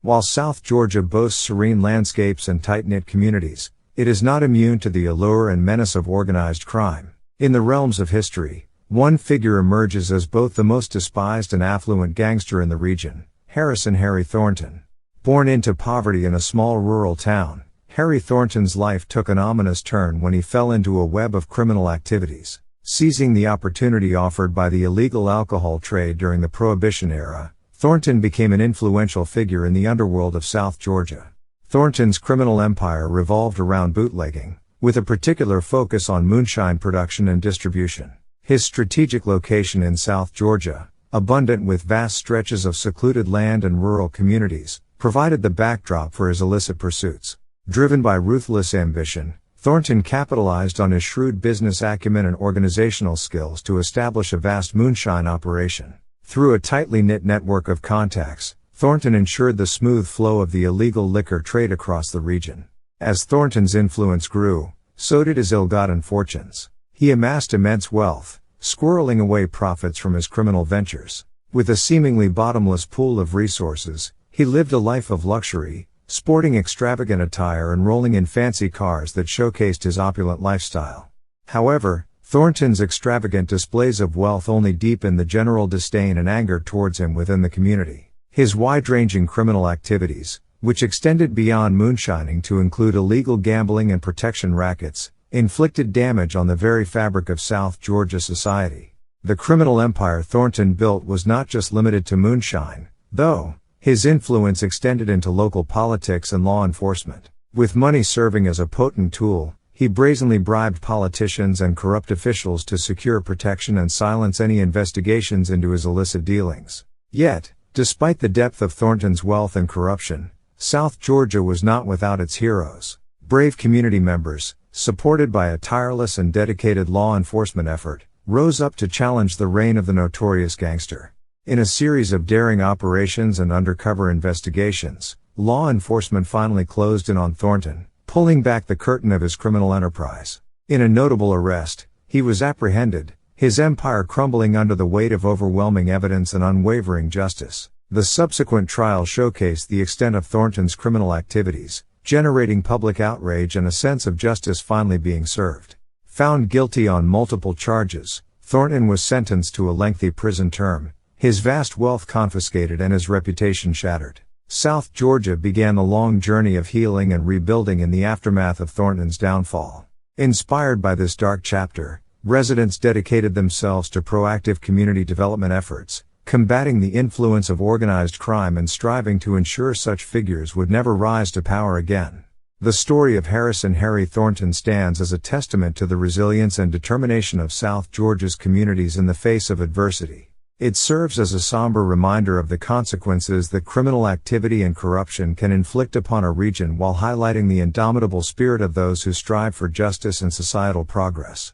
While South Georgia boasts serene landscapes and tight-knit communities, it is not immune to the allure and menace of organized crime. In the realms of history, one figure emerges as both the most despised and affluent gangster in the region, Harry Thornton. Born into poverty in a small rural town, Harry Thornton's life took an ominous turn when he fell into a web of criminal activities. Seizing the opportunity offered by the illegal alcohol trade during the Prohibition era, Thornton became an influential figure in the underworld of South Georgia. Thornton's criminal empire revolved around bootlegging, with a particular focus on moonshine production and distribution. His strategic location in South Georgia, abundant with vast stretches of secluded land and rural communities, provided the backdrop for his illicit pursuits. Driven by ruthless ambition, Thornton capitalized on his shrewd business acumen and organizational skills to establish a vast moonshine operation. Through a tightly knit network of contacts, Thornton ensured the smooth flow of the illegal liquor trade across the region. As Thornton's influence grew, so did his ill-gotten fortunes. He amassed immense wealth, squirreling away profits from his criminal ventures. With a seemingly bottomless pool of resources, he lived a life of luxury, sporting extravagant attire and rolling in fancy cars that showcased his opulent lifestyle. However, Thornton's extravagant displays of wealth only deepened the general disdain and anger towards him within the community. His wide-ranging criminal activities, which extended beyond moonshining to include illegal gambling and protection rackets, inflicted damage on the very fabric of South Georgia society. The criminal empire Thornton built was not just limited to moonshine, though. His influence extended into local politics and law enforcement. With money serving as a potent tool, he brazenly bribed politicians and corrupt officials to secure protection and silence any investigations into his illicit dealings. Yet, despite the depth of Thornton's wealth and corruption, South Georgia was not without its heroes. Brave community members, supported by a tireless and dedicated law enforcement effort, rose up to challenge the reign of the notorious gangster. In a series of daring operations and undercover investigations, law enforcement finally closed in on Thornton, pulling back the curtain of his criminal enterprise. In a notable arrest, he was apprehended, his empire crumbling under the weight of overwhelming evidence and unwavering justice. The subsequent trial showcased the extent of Thornton's criminal activities, generating public outrage and a sense of justice finally being served. Found guilty on multiple charges, Thornton was sentenced to a lengthy prison term, his vast wealth confiscated and his reputation shattered. South Georgia began the long journey of healing and rebuilding in the aftermath of Thornton's downfall. Inspired by this dark chapter, residents dedicated themselves to proactive community development efforts, combating the influence of organized crime and striving to ensure such figures would never rise to power again. The story of Harry Thornton stands as a testament to the resilience and determination of South Georgia's communities in the face of adversity. It serves as a somber reminder of the consequences that criminal activity and corruption can inflict upon a region while highlighting the indomitable spirit of those who strive for justice and societal progress.